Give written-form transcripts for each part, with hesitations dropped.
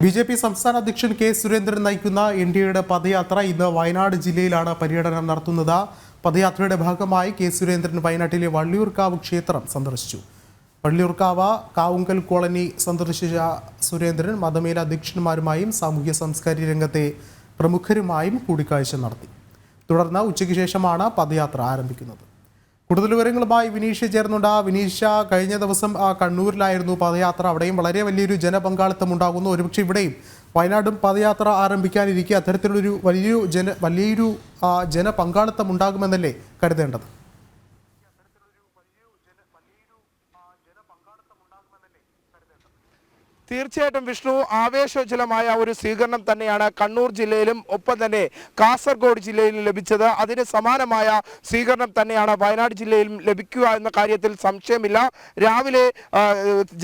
BJP. സംസ്ഥാന അധ്യക്ഷൻ K Surendran നയിക്കുന്ന എൻ.ഡി.എയുടെ പദയാത്ര ഇന്ന് വയനാട് ജില്ലയിലാണ് പര്യടനം നടത്തുന്നത്. പദയാത്രയുടെ ഭാഗമായി കെ സുരേന്ദ്രൻ വയനാട്ടിലെ വള്ളിയൂർക്കാവ് ക്ഷേത്രം സന്ദർശിച്ചു. വള്ളിയൂർക്കാവ് കാവുങ്കൽ കോളനി സന്ദർശിച്ച സുരേന്ദ്രൻ മതമേലധ്യക്ഷന്മാരുമായും സാമൂഹ്യ സാംസ്കാരിക രംഗത്തെ പ്രമുഖരുമായും കൂടിക്കാഴ്ച നടത്തി. തുടർന്ന് ഉച്ചയ്ക്ക് ശേഷമാണ് പദയാത്ര ആരംഭിക്കുന്നത്. കൂടുതൽ വിവരങ്ങളുമായി വിനീഷ് ചേർന്നുണ്ട്. വിനീഷ, കഴിഞ്ഞ ദിവസം കണ്ണൂരിലായിരുന്നു പദയാത്ര. അവിടെയും വളരെ വലിയൊരു ജനപങ്കാളിത്തം ഉണ്ടാകുന്നു. ഒരുപക്ഷെ ഇവിടെയും വയനാടും പദയാത്ര ആരംഭിക്കാനിരിക്കെ അത്തരത്തിലൊരു വലിയൊരു ജനപങ്കാളിത്തം ഉണ്ടാകുമെന്നല്ലേ കരുതേണ്ടത്? തീർച്ചയായിട്ടും വിഷ്ണു, ആവേശോജ്വലമായ ഒരു സ്വീകരണം തന്നെയാണ് കണ്ണൂർ ജില്ലയിലും ഒപ്പം തന്നെ കാസർഗോഡ് ജില്ലയിലും ലഭിച്ചത്. അതിന് സമാനമായ സ്വീകരണം തന്നെയാണ് വയനാട് ജില്ലയിലും ലഭിക്കുക എന്ന കാര്യത്തിൽ സംശയമില്ല. രാവിലെ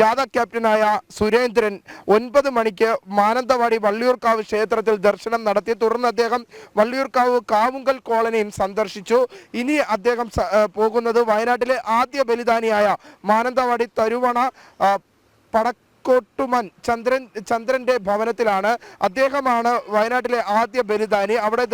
ജാഥ ക്യാപ്റ്റനായ സുരേന്ദ്രൻ 9 മണിക്ക് മാനന്തവാടി വള്ളിയൂർക്കാവ് ക്ഷേത്രത്തിൽ ദർശനം നടത്തി. തുടർന്ന് അദ്ദേഹം വള്ളിയൂർക്കാവ് കാവുങ്കൽ കോളനിയും സന്ദർശിച്ചു. ഇനി അദ്ദേഹം പോകുന്നത് വയനാട്ടിലെ ആദ്യ ബലിദാനിയായ മാനന്തവാടി തരുവണ കോട്ടുമൻ ചന്ദ്രന്റെ ഭവനത്തിലാണ്. അദ്ദേഹമാണ് വയനാട്ടിലെ ആദ്യ ബലിദാനി. അവിടെ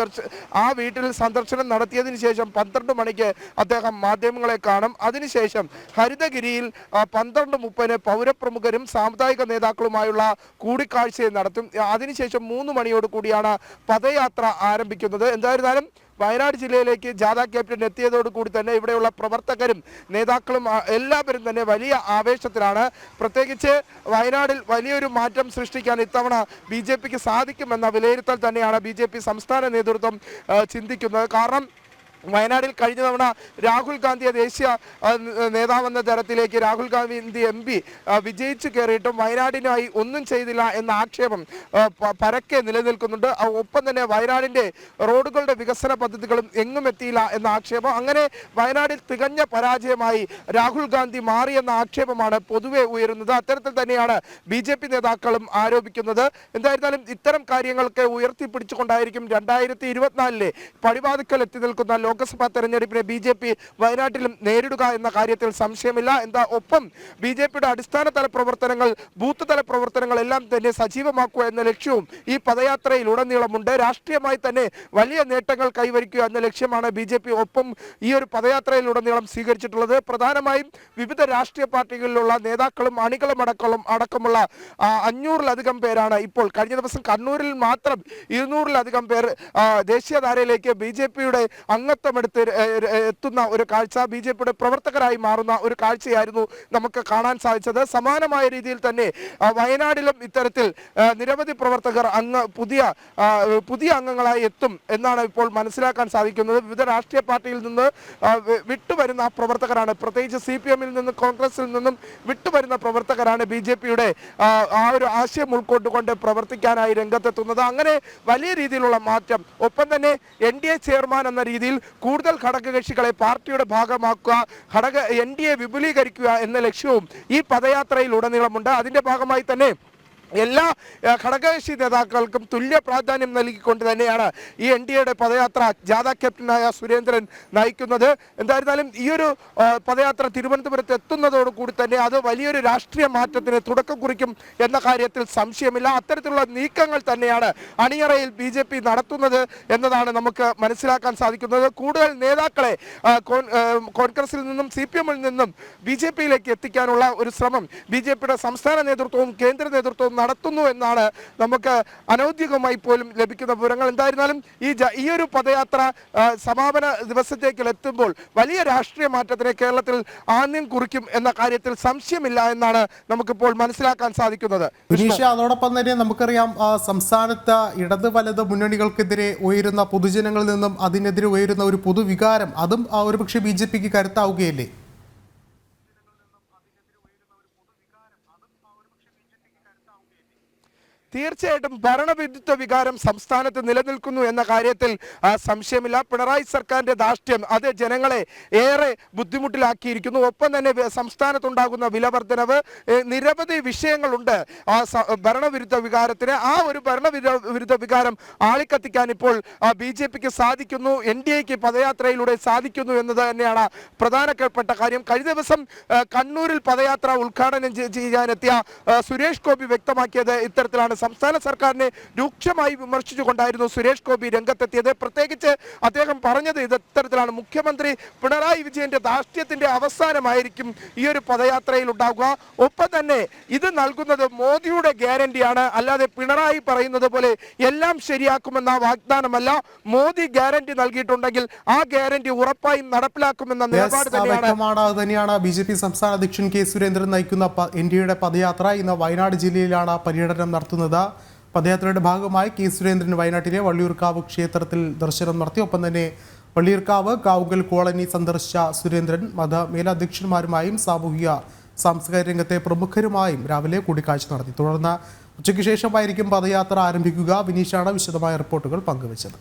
ആ വീട്ടിൽ സന്ദർശനം നടത്തിയതിനു ശേഷം 12 മണിക്ക് അദ്ദേഹം മാധ്യമങ്ങളെ കാണും. അതിനുശേഷം ഹരിതഗിരിയിൽ 12:30 പൗരപ്രമുഖരും സാമുദായിക നേതാക്കളുമായുള്ള കൂടിക്കാഴ്ചയും നടത്തും. അതിനുശേഷം 3 മണിയോട് കൂടിയാണ് പദയാത്ര ആരംഭിക്കുന്നത്. എന്തായിരുന്നാലും വയനാട് ജില്ലയിലേക്ക് ജാഥ ക്യാപ്റ്റൻ എത്തിയതോടുകൂടി തന്നെ ഇവിടെയുള്ള പ്രവർത്തകരും നേതാക്കളും എല്ലാവരും തന്നെ വലിയ ആവേശത്തിലാണ്. പ്രത്യേകിച്ച് വയനാടിൽ വലിയൊരു മാറ്റം സൃഷ്ടിക്കാൻ ഇത്തവണ ബി.ജെ.പിക്ക് സാധിക്കുമെന്ന വിലയിരുത്തൽ തന്നെയാണ് ബി.ജെ.പി. സംസ്ഥാന നേതൃത്വം ചിന്തിക്കുന്നത്. കാരണം വയനാട്ടിൽ കഴിഞ്ഞ തവണ രാഹുൽ ഗാന്ധിയെ ദേശീയ നേതാവെന്ന തരത്തിലേക്ക് രാഹുൽ ഗാന്ധി MP വിജയിച്ചു കയറിയിട്ടും വയനാടിനായി ഒന്നും ചെയ്തില്ല എന്ന ആക്ഷേപം പരക്കെ നിലനിൽക്കുന്നുണ്ട്. ഒപ്പം തന്നെ വയനാടിൻ്റെ റോഡുകളുടെ വികസന പദ്ധതികളും എങ്ങും എത്തിയില്ല എന്ന ആക്ഷേപം. അങ്ങനെ വയനാടിൽ തികഞ്ഞ പരാജയമായി രാഹുൽ ഗാന്ധി മാറിയെന്ന ആക്ഷേപമാണ് പൊതുവെ ഉയരുന്നത്. അത്തരത്തിൽ തന്നെയാണ് ബി.ജെ.പി. നേതാക്കളും ആരോപിക്കുന്നത്. എന്തായിരുന്നാലും ഇത്തരം കാര്യങ്ങൾക്ക് ഉയർത്തിപ്പിടിച്ചുകൊണ്ടായിരിക്കും 2024 പടിവാതിക്കൽ എത്തി നിൽക്കുന്ന ലോക്സഭാ തെരഞ്ഞെടുപ്പിനെ ബി.ജെ.പി. വയനാട്ടിലും നേരിടുക എന്ന കാര്യത്തിൽ സംശയമില്ല. ഒപ്പം ബി.ജെ.പിയുടെ അടിസ്ഥാന തല പ്രവർത്തനങ്ങൾ, ബൂത്ത് തല പ്രവർത്തനങ്ങൾ എല്ലാം തന്നെ സജീവമാക്കുക എന്ന ലക്ഷ്യവും ഈ പദയാത്രയിലുടനീളമുണ്ട്. രാഷ്ട്രീയമായി തന്നെ വലിയ നേട്ടങ്ങൾ കൈവരിക്കുക എന്ന ലക്ഷ്യമാണ് ബി.ജെ.പി. ഒപ്പം ഈ ഒരു പദയാത്രയിലുടനീളം സ്വീകരിച്ചിട്ടുള്ളത്. പ്രധാനമായും വിവിധ രാഷ്ട്രീയ പാർട്ടികളിലുള്ള നേതാക്കളും അണികളും അടക്കമുള്ള 500-ലധികം പേരാണ് ഇപ്പോൾ കഴിഞ്ഞ ദിവസം കണ്ണൂരിൽ മാത്രം 200-ലധികം പേർ ദേശീയധാരയിലേക്ക് ബി.ജെ.പിയുടെ അംഗത്വമെടുത്ത് എത്തുന്ന ഒരു കാഴ്ച, ബി.ജെ.പിയുടെ പ്രവർത്തകരായി മാറുന്ന ഒരു കാഴ്ചയായിരുന്നു നമുക്ക് കാണാൻ സാധിച്ചത്. സമാനമായ രീതിയിൽ തന്നെ വയനാട്ടിലും ഇത്തരത്തിൽ നിരവധി പ്രവർത്തകർ പുതിയ അംഗങ്ങളായി എത്തും എന്നാണ് ഇപ്പോൾ മനസ്സിലാക്കാൻ സാധിക്കുന്നത്. വിവിധ രാഷ്ട്രീയ പാർട്ടിയിൽ നിന്ന് വിട്ടുവരുന്ന പ്രവർത്തകരാണ്, പ്രത്യേകിച്ച് CPM-ൽ നിന്നും കോൺഗ്രസിൽ നിന്നും വിട്ടുവരുന്ന പ്രവർത്തകരാണ് ബി.ജെ.പിയുടെ ആ ഒരു ആശയം ഉൾക്കൊണ്ടുകൊണ്ട് പ്രവർത്തിക്കാനായി രംഗത്തെത്തുന്നത്. അങ്ങനെ വലിയ രീതിയിലുള്ള മാറ്റം, ഒപ്പം തന്നെ NDA ചെയർമാൻ എന്ന രീതിയിൽ കൂടുതൽ ഘടകകക്ഷികളെ പാർട്ടിയുടെ ഭാഗമാക്കുക, NDA വിപുലീകരിക്കുക എന്ന ലക്ഷ്യവും ഈ പദയാത്രയിൽ ഉടനീളമുണ്ട്. അതിന്റെ ഭാഗമായി തന്നെ എല്ലാ ഘടകകക്ഷി നേതാക്കൾക്കും തുല്യ പ്രാധാന്യം നൽകിക്കൊണ്ട് തന്നെയാണ് ഈ NDAയുടെ പദയാത്ര ജാഥ ക്യാപ്റ്റനായ സുരേന്ദ്രൻ നയിക്കുന്നത്. എന്തായിരുന്നാലും ഈ ഒരു പദയാത്ര തിരുവനന്തപുരത്ത് എത്തുന്നതോടുകൂടി തന്നെ അത് വലിയൊരു രാഷ്ട്രീയ മാറ്റത്തിന് തുടക്കം കുറിക്കും എന്ന കാര്യത്തിൽ സംശയമില്ല. അത്തരത്തിലുള്ള നീക്കങ്ങൾ തന്നെയാണ് അണിയറയിൽ ബി.ജെ.പി. നടത്തുന്നത് എന്നതാണ് നമുക്ക് മനസ്സിലാക്കാൻ സാധിക്കുന്നത്. കൂടുതൽ നേതാക്കളെ കോൺഗ്രസിൽ നിന്നും CPM-ൽ നിന്നും ബി.ജെ.പിയിലേക്ക് എത്തിക്കാനുള്ള ഒരു ശ്രമം ബി.ജെ.പിയുടെ സംസ്ഥാന നേതൃത്വവും കേന്ദ്ര നേതൃത്വവും നടത്തുന്നു എന്നാണ് നമുക്ക് അനൗദ്യോഗികമായി പോലും ലഭിക്കുന്ന വിവരങ്ങൾ. എന്തായിരുന്നാലും ഈ ഒരു പദയാത്ര സമാപന ദിവസത്തേക്ക് എത്തുമ്പോൾ വലിയ രാഷ്ട്രീയ മാറ്റത്തിന് കേരളത്തിൽ ആദ്യം കുറിക്കും എന്ന കാര്യത്തിൽ സംശയമില്ല എന്നാണ് നമുക്കിപ്പോൾ മനസ്സിലാക്കാൻ സാധിക്കുന്നത്. അതോടൊപ്പം തന്നെ നമുക്കറിയാം, സംസ്ഥാനത്ത് ഇടത് വലത് മുന്നണികൾക്കെതിരെ ഉയരുന്ന പൊതുജനങ്ങളിൽ നിന്നും അതിനെതിരെ ഉയരുന്ന ഒരു പൊതുവികാരം, അതും ഒരുപക്ഷെ ബി.ജെ.പിക്ക് കരുത്താവുകയല്ലേ? തീർച്ചയായിട്ടും ഭരണവിരുദ്ധ വികാരം സംസ്ഥാനത്ത് നിലനിൽക്കുന്നു എന്ന കാര്യത്തിൽ സംശയമില്ല. പിണറായി സർക്കാരിന്റെ ധാർഷ്ട്യം അത് ജനങ്ങളെ ഏറെ ബുദ്ധിമുട്ടിലാക്കിയിരിക്കുന്നു. ഒപ്പം തന്നെ സംസ്ഥാനത്തുണ്ടാകുന്ന വിലവർദ്ധനവ്, നിരവധി വിഷയങ്ങളുണ്ട് ഭരണവിരുദ്ധ വികാരത്തിന്. ആ ഒരു ഭരണവിരുദ്ധ വികാരം ആളിക്കത്തിക്കാൻ ഇപ്പോൾ ബി.ജെ.പിക്ക് സാധിക്കുന്നു, NDAക്ക് പദയാത്രയിലൂടെ സാധിക്കുന്നു എന്നത് തന്നെയാണ് പ്രധാനപ്പെട്ട കാര്യം. കഴിഞ്ഞ ദിവസം കണ്ണൂരിൽ പദയാത്ര ഉദ്ഘാടനം ചെയ്യാനെത്തിയ സുരേഷ് ഗോപി വ്യക്തമാക്കിയത് ഇത്തരത്തിലാണ്. സംസ്ഥാന സർക്കാരിനെ രൂക്ഷമായി വിമർശിച്ചുകൊണ്ടായിരുന്നു സുരേഷ് ഗോപി രംഗത്തെത്തിയത്. പ്രത്യേകിച്ച് അദ്ദേഹം പറഞ്ഞത് ഇത്തരത്തിലാണ്: മുഖ്യമന്ത്രി പിണറായി വിജയന്റെ ധാർഷ്ട്യത്തിന്റെ അവസാനമായിരിക്കും ഈ ഒരു പദയാത്രയിൽ ഉണ്ടാകുക. ഒപ്പം തന്നെ ഇത് നൽകുന്നത് മോദിയുടെ ഗ്യാരണ്ടിയാണ്, അല്ലാതെ പിണറായി പറയുന്നത് പോലെ എല്ലാം ശരിയാക്കുമെന്ന വാഗ്ദാനമല്ല. മോദി ഗ്യാരണ്ടി നൽകിയിട്ടുണ്ടെങ്കിൽ ആ ഗ്യാരണ്ടി ഉറപ്പായും നടപ്പിലാക്കുമെന്ന നിലപാട് തന്നെയാണ് ബി.ജെ.പി. സംസ്ഥാന അധ്യക്ഷൻ കെ സുരേന്ദ്രൻ നയിക്കുന്ന എൻ.ഡി.എയുടെ പദയാത്ര ഇന്ന് വയനാട് ജില്ലയിലാണ് പര്യടനം നടത്തുന്നത്. പദയാത്രയുടെ ഭാഗമായി കെ സുരേന്ദ്രൻ വയനാട്ടിലെ വള്ളിയൂർക്കാവ് ക്ഷേത്രത്തിൽ ദർശനം നടത്തി. ഒപ്പം തന്നെ വള്ളിയൂർക്കാവ് കാവുങ്കൽ കോളനി സന്ദർശിച്ച സുരേന്ദ്രൻ മേലധ്യക്ഷന്മാരുമായും സാംസ്കാരിക രംഗത്തെ പ്രമുഖരുമായും രാവിലെ കൂടിക്കാഴ്ച നടത്തി. തുടർന്ന് ഉച്ചയ്ക്ക് ശേഷമായിരിക്കും പദയാത്ര ആരംഭിക്കുക. വിനീഷാണ് വിശദമായ റിപ്പോർട്ടുകൾ പങ്കുവച്ചത്.